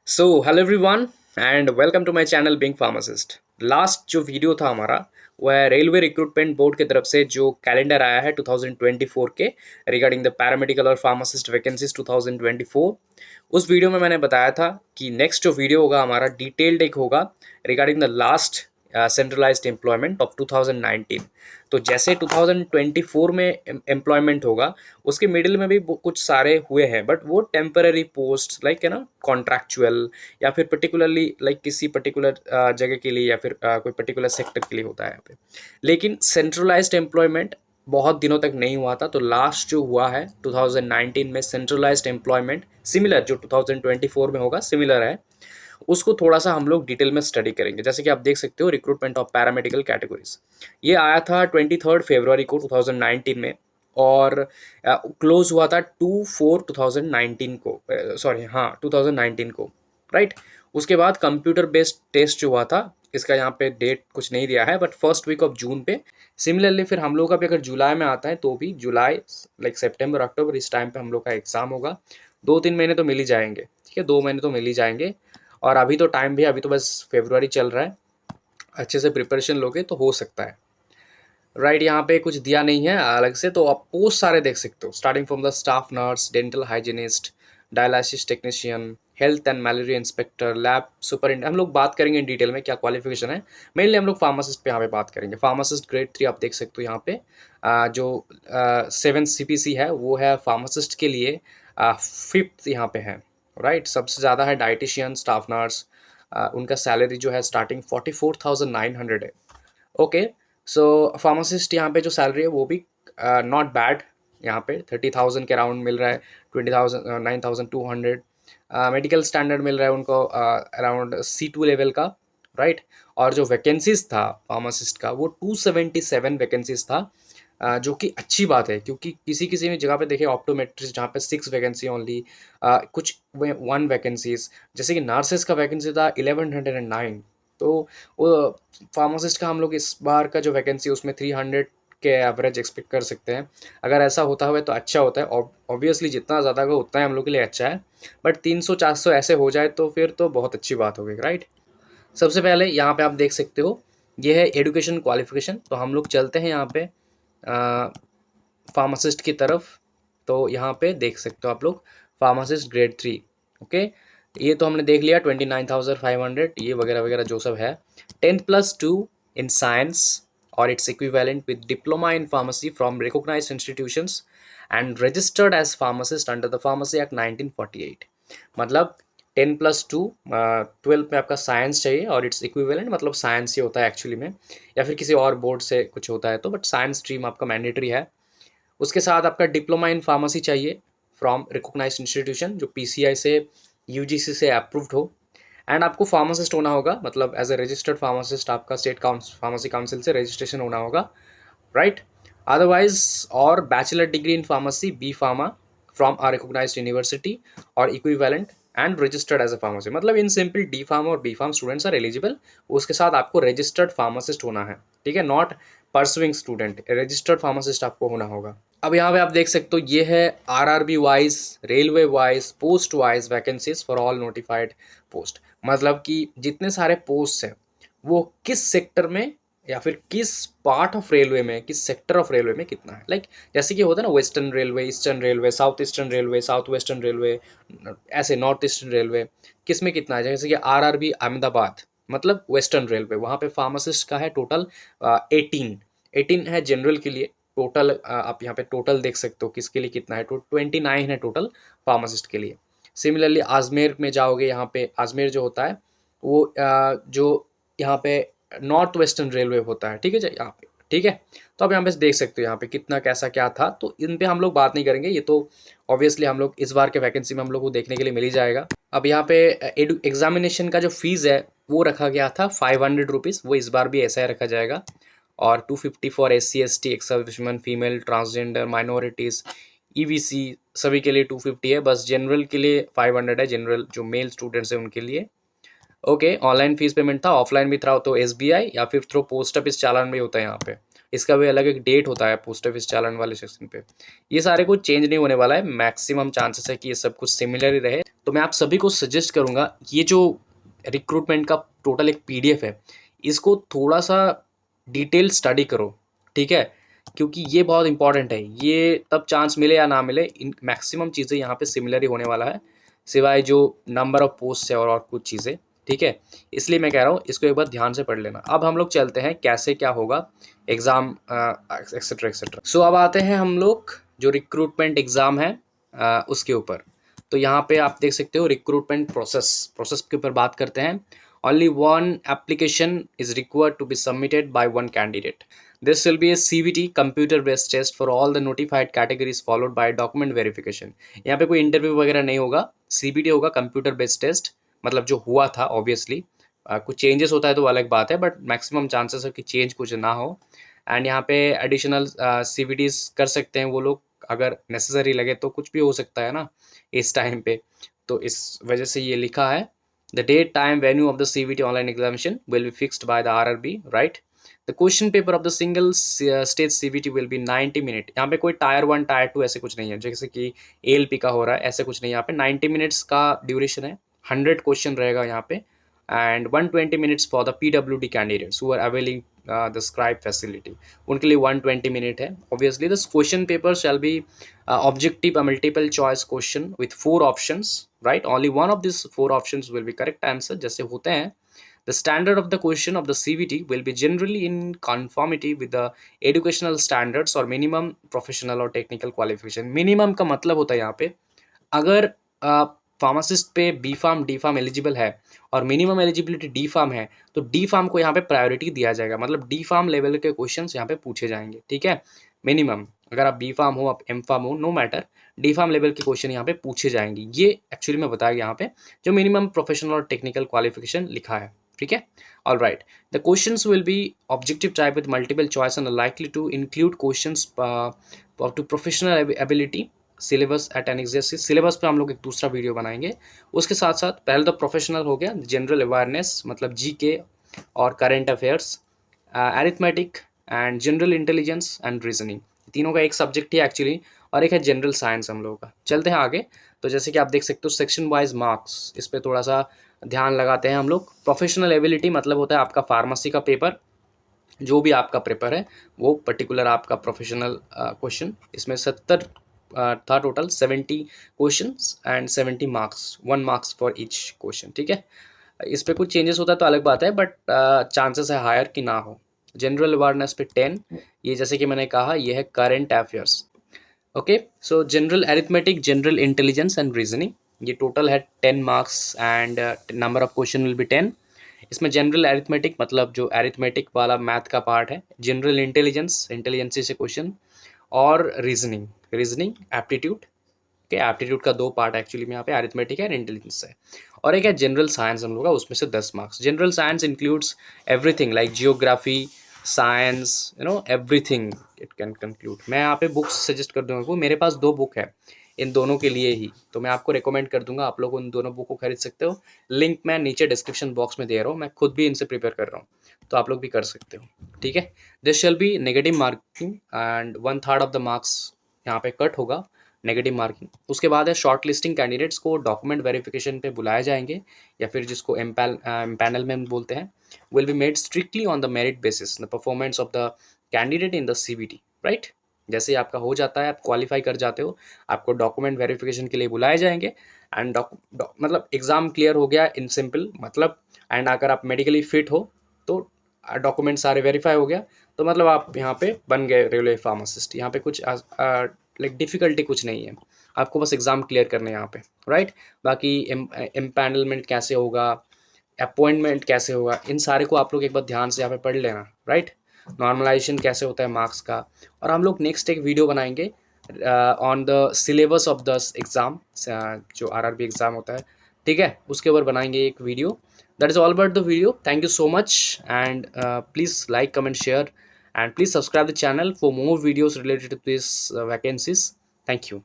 So hello everyone and welcome to my channel being pharmacist. Last जो video था हमारा वह रेलवे रिक्रूटमेंट बोर्ड की तरफ से जो कैलेंडर आया है 2024 के रिगार्डिंग द पैरामेडिकल और फार्मासिस्ट वैकेंसीज 2024। उस वीडियो में मैंने बताया था कि नेक्स्ट जो वीडियो होगा हमारा डिटेल्ड एक होगा regarding the last centralised employment of 2019। तो जैसे 2024 में एम्प्लॉयमेंट होगा उसके मिडिल में भी कुछ सारे हुए हैं, बट वो टेम्पररी पोस्ट लाइक है ना, कॉन्ट्रैक्चुअल या फिर पर्टिकुलरली लाइक किसी पर्टिकुलर जगह के लिए या फिर कोई पर्टिकुलर सेक्टर के लिए होता है यहाँ पे। लेकिन सेंट्रलाइज्ड एम्प्लॉयमेंट बहुत दिनों तक नहीं हुआ था, तो लास्ट जो हुआ है 2019 में सेंट्रलाइज्ड एम्प्लॉयमेंट सिमिलर जो 2024 में होगा सिमिलर है, उसको थोड़ा सा हम लोग डिटेल में स्टडी करेंगे। जैसे कि आप देख सकते हो रिक्रूटमेंट ऑफ पैरामेडिकल कैटेगरीज, ये आया था 23 फरवरी को 2019 में और क्लोज हुआ था 2/4/2019 को, सॉरी हाँ 2019 को, राइट। उसके बाद कंप्यूटर बेस्ड टेस्ट जो हुआ था, इसका यहाँ पे डेट कुछ नहीं दिया है, but first week of June पे। सिमिलरली फिर हम लोग का भी अगर जुलाई में आता है तो भी जुलाई लाइक सितंबर अक्टूबर इस टाइम पे हम लोग का एग्जाम होगा। 2-3 महीने तो मिल ही जाएंगे, ठीक है, 2 महीने तो मिल ही जाएंगे। और अभी तो टाइम भी है, अभी तो बस फरवरी चल रहा है, अच्छे से प्रिपरेशन लोगे तो हो सकता है, राइट। यहाँ पे कुछ दिया नहीं है अलग से, तो आप पोस्ट सारे देख सकते हो starting from the staff nurse, dental hygienist, dialysis technician, health and malaria inspector, lab superintendent. हम लोग बात करेंगे इन डिटेल में क्या क्वालिफिकेशन है। मेनली हम लोग फार्मासिस्ट पे यहाँ पे बात करेंगे। फार्मासिस्ट ग्रेड 3 आप देख सकते हो यहाँ पे। जो 7 CPC है वो है फार्मासिस्ट के लिए, 5th यहाँ पे है, राइट। सबसे ज़्यादा है डाइटिशियन, स्टाफ नर्स, उनका सैलरी जो है स्टार्टिंग 44,900 है। ओके, सो फार्मासिस्ट यहाँ पे जो सैलरी है वो भी नॉट बैड, यहाँ पे 30,000 के अराउंड मिल रहा है, 20,000 9,200। मेडिकल स्टैंडर्ड मिल रहा है उनको अराउंड C2 लेवल का, राइट। और जो वैकेंसीज था फार्मासिस्ट का वो 277 वैकेंसीज था, जो कि अच्छी बात है, क्योंकि किसी किसी में जगह पे देखिए ऑप्टोमेट्रिस्ट जहाँ पे 6 वैकेंसी ओनली, कुछ 1 वैकेंसीज, जैसे कि नर्सेज का वैकेंसी था 1109। तो वो फार्मासिस्ट का हम लोग इस बार का जो वैकेंसी उसमें 300 के एवरेज एक्सपेक्ट कर सकते हैं। अगर ऐसा होता हुआ तो अच्छा होता है, ऑब्वियसली जितना ज़्यादा होगा उतना ही हम लोग के लिए अच्छा है, बट 300-400 ऐसे हो जाए तो फिर तो बहुत अच्छी बात होगी, राइट। सबसे पहले यहाँ पे आप देख सकते हो ये है एजुकेशन क्वालिफिकेशन। तो हम लोग चलते हैं यहाँ पे फार्मासिस्ट की तरफ। तो यहाँ पे देख सकते हो आप लोग फार्मासिस्ट ग्रेड 3। ओके, ये तो हमने देख लिया 29,500 ये वगैरह वगैरह जो सब है। 10+2 इन साइंस और its equivalent with diploma in pharmacy from recognised institutions and registered as pharmacist under the pharmacy act 1948। मतलब 10+2, 12 में आपका साइंस चाहिए और इट्स इक्विवेलेंट मतलब साइंस ही होता है एक्चुअली में, या फिर किसी और बोर्ड से कुछ होता है तो, बट साइंस स्ट्रीम आपका मैंडेटरी है। उसके साथ आपका डिप्लोमा इन फार्मेसी चाहिए फ्रॉम रिकॉग्नाइज्ड इंस्टीट्यूशन जो PCI से, UGC से अप्रूव्ड हो। एंड आपको फार्मासिस्ट होना होगा, मतलब एज ए रजिस्टर्ड फार्मासिस्ट आपका स्टेट फार्मेसी काउंसिल से रजिस्ट्रेशन होना होगा, राइट। अदरवाइज और bachelor degree in pharmacy B pharma from a recognised university और equivalent and registered as a pharmacy, मतलब इन सिंपल डी फार्म और B pharm students are eligible. उसके साथ आपको रजिस्टर्ड फार्मासिस्ट होना है, ठीक है, not pursuing student, registered pharmacist आपको होना होगा। अब यहाँ पे आप देख सकते हो ये है RRB wise, railway wise, post wise vacancies for all notified post. मतलब कि जितने सारे पोस्ट हैं वो किस सेक्टर में या फिर किस पार्ट ऑफ रेलवे में, किस सेक्टर ऑफ रेलवे में कितना है। लाइक जैसे कि होता है ना, western railway, eastern railway, south eastern railway, south western railway, ऐसे नॉर्थ ईस्टर्न रेलवे, किस में कितना है। जैसे कि RRB अहमदाबाद मतलब वेस्टर्न रेलवे, वहाँ पे फार्मासिस्ट का है टोटल 18 है जनरल के लिए। टोटल आप यहाँ पे टोटल देख सकते हो किसके लिए कितना है, तो 29 है टोटल फार्मासिस्ट के लिए। सिमिलरली आजमेर में जाओगे, यहाँ पे आजमेर जो होता है वो जो यहाँ पे नॉर्थ वेस्टर्न रेलवे होता है, ठीक है जी, यहाँ पे, ठीक है। तो आप यहाँ पे देख सकते हो यहाँ पे कितना कैसा क्या था, तो इन पे हम लोग बात नहीं करेंगे, ये तो ऑब्वियसली हम लोग इस बार के वैकेंसी में हम लोग को देखने के लिए मिल ही जाएगा। अब यहाँ पे एग्जामिनेशन का जो फीस है वो रखा गया था 500 रुपीज़, वो इस बार भी ऐसा ही रखा जाएगा। और 250 for SC ST, ex serviceman, female, transgender, minorities, EVC सभी के लिए 250 है। बस जनरल के लिए 500 है, जनरल जो मेल स्टूडेंट्स हैं उनके लिए। ओके, ऑनलाइन फीस पेमेंट था, ऑफलाइन भी था तो SBI या फिर थ्रू पोस्ट ऑफिस चालान भी होता है यहाँ पे। इसका भी अलग एक डेट होता है पोस्ट ऑफिस चालान वाले सेक्शन पे। ये सारे कुछ चेंज नहीं होने वाला है, मैक्सिमम चांसेस है कि ये सब कुछ सिमिलर ही रहे। तो मैं आप सभी को सजेस्ट करूँगा, ये जो रिक्रूटमेंट का टोटल एक PDF है, इसको थोड़ा सा डिटेल स्टडी करो, ठीक है, क्योंकि ये बहुत इंपॉर्टेंट है। ये तब चांस मिले या ना मिले, इन मैक्सिमम चीज़ें यहाँ पे सिमिलर ही होने वाला है, सिवाय जो नंबर ऑफ पोस्ट है और कुछ चीज़ें, ठीक है। इसलिए मैं कह रहा हूँ इसको एक बार ध्यान से पढ़ लेना। अब हम लोग चलते हैं कैसे क्या होगा एग्ज़ाम एक्सेट्रा एक्सेट्रा। सो अब आते हैं हम लोग जो रिक्रूटमेंट एग्ज़ाम है उसके ऊपर। तो यहाँ पे आप देख सकते हो रिक्रूटमेंट प्रोसेस के ऊपर बात करते हैं। Only one application is required to be submitted by one candidate. This will be a CVT computer based test for all the notified categories followed by document verification. यहाँ पे कोई इंटरव्यू वगैरह नहीं होगा, CVT होगा कंप्यूटर बेस्ड टेस्ट, मतलब जो हुआ था ऑब्वियसली। कुछ चेंजेस होता है तो अलग बात है, बट मैक्सिमम चांसेस है कि चेंज कुछ ना हो। एंड यहाँ पे एडिशनल CVTs कर सकते हैं वो लोग, अगर नेसेसरी लगे तो कुछ भी हो सकता है ना इस टाइम पे। तो इस वजह से ये लिखा है the date, time, venue of the CVT online examination will be fixed by the RRB, right? The question paper of the single stage CVT will be 90 minute. यहाँ पे कोई टायर 1 टायर 2 ऐसे कुछ नहीं है, जैसे कि ALP का हो रहा है, ऐसे कुछ नहीं। यहाँ पे 90 मिनट्स का ड्यूरेशन है, 100 क्वेश्चन रहेगा यहाँ पे, and 120 minutes for the PWD candidates who are availing the scribe facility, उनके लिए 120 मिनट है। Obviously this question paper shall be objective, a multiple choice question with 4 options, right? Only one of these 4 options will be correct answer, जैसे होते हैं। The standard of the question of the CVT will be generally in conformity with the educational standards or minimum professional or technical qualification। minimum का मतलब होता है यहाँ पे, अगर फार्मासिस्ट पे B.Pharm D.Pharm एलिजिबल है और मिनिमम एलिजिबिलिटी D.Pharm है, तो D.Pharm को यहाँ पे प्रायोरिटी दिया जाएगा, मतलब D.Pharm लेवल के क्वेश्चंस यहाँ पे पूछे जाएंगे, ठीक है। मिनिमम, अगर आप B.Pharm हो, आप M.Pharm हो, नो मैटर, D.Pharm लेवल के क्वेश्चन यहाँ पे पूछे जाएंगे। ये एक्चुअली में बताया यहाँ पे जो मिनिमम प्रोफेशनल और टेक्निकल क्वालिफिकेशन लिखा है, ठीक है। All right, the questions will be objective type with multiple choice and likely to include questions to professional ability syllabus at an exhaustive. Syllabus पे हम लोग एक दूसरा वीडियो बनाएंगे। उसके साथ साथ पहले तो प्रोफेशनल हो गया, जनरल अवेयरनेस मतलब GK और current affairs, arithmetic and general intelligence and reasoning, तीनों का एक सब्जेक्ट है एक्चुअली, और एक है जनरल साइंस हम लोगों का। चलते हैं आगे। तो जैसे कि आप देख सकते हो सेक्शन वाइज मार्क्स, इस पर थोड़ा सा ध्यान लगाते हैं हम लोग। प्रोफेशनल एबिलिटी मतलब होता है आपका फार्मेसी का पेपर, जो भी आपका पेपर है वो पर्टिकुलर आपका प्रोफेशनल क्वेश्चन, इसमें 70 था total, 70 question and 70 marks, 1 marks for each question, ठीक है। इस पर कुछ चेंजेस होता है तो अलग बात है, बट चांसेस है हायर कि ना हो। जनरल अवेयरनेस पे 10, ये जैसे कि मैंने कहा ये है current affairs, okay. So general arithmetic, general intelligence and reasoning, ये टोटल है 10 marks and number of question will be 10। इसमें जनरल अरिथमेटिक मतलब जो अरिथमेटिक वाला मैथ का पार्ट है, जनरल इंटेलिजेंस इंटेलिजेंसी से क्वेश्चन, और रीजनिंग एप्टीट्यूड के, एप्टीट्यूड का 2 पार्ट एक्चुअली में यहाँ पे अरिथमेटिक है, इंटेलिजेंस है। और एक है जनरल साइंस हम लोग का, उसमें से 10 marks. General science includes everything like geography, science, everything it can conclude. मैं यहाँ पे बुक्स सजेस्ट कर दूँगा, मेरे पास 2 बुक है इन दोनों के लिए ही, तो मैं आपको रिकमेंड कर दूंगा, आप लोग उन दोनों बुक को खरीद सकते हो। लिंक मैं नीचे डिस्क्रिप्शन बॉक्स में दे रहा हूँ, मैं खुद भी इनसे प्रिपेयर कर रहा हूँ, तो आप लोग भी कर सकते हो, ठीक है। This shall be negative marking and 1/3 of the marks यहाँ पे कट होगा, नेगेटिव मार्किंग। उसके बाद है शॉर्ट लिस्टिंग, कैंडिडेट्स को डॉक्यूमेंट वेरिफिकेशन पे बुलाए जाएंगे, या फिर जिसको पैनल में बोलते हैं, will be made strictly on the merit basis the performance of the candidate in the CVT, right. जैसे ही आपका हो जाता है, आप क्वालिफाई कर जाते हो, आपको डॉक्यूमेंट वेरिफिकेशन के लिए बुलाए जाएंगे, एंड मतलब एग्ज़ाम क्लियर हो गया इन सिंपल मतलब, एंड अगर आप मेडिकली फिट हो तो डॉक्यूमेंट सारे वेरीफाई हो गया, तो मतलब आप यहाँ पे बन गए रेगुलर फार्मासिस्ट। यहाँ पे कुछ लाइक डिफ़िकल्टी कुछ नहीं है, आपको बस एग्ज़ाम क्लियर करने यहाँ पे, राइट। बाकी एम्पैनलमेंट कैसे होगा, अपॉइंटमेंट कैसे होगा, इन सारे को आप लोग एक बार ध्यान से यहाँ पे पढ़ लेना, राइट। नॉर्मलाइजेशन कैसे होता है मार्क्स का, और हम लोग नेक्स्ट एक वीडियो बनाएंगे on the syllabus of the exam, जो RRB एग्ज़ाम होता है, ठीक है, उसके ऊपर बनाएंगे एक video. That is all about the video. Thank you so much, and please like, comment, share, and please subscribe the channel for more videos related to these vacancies. Thank you.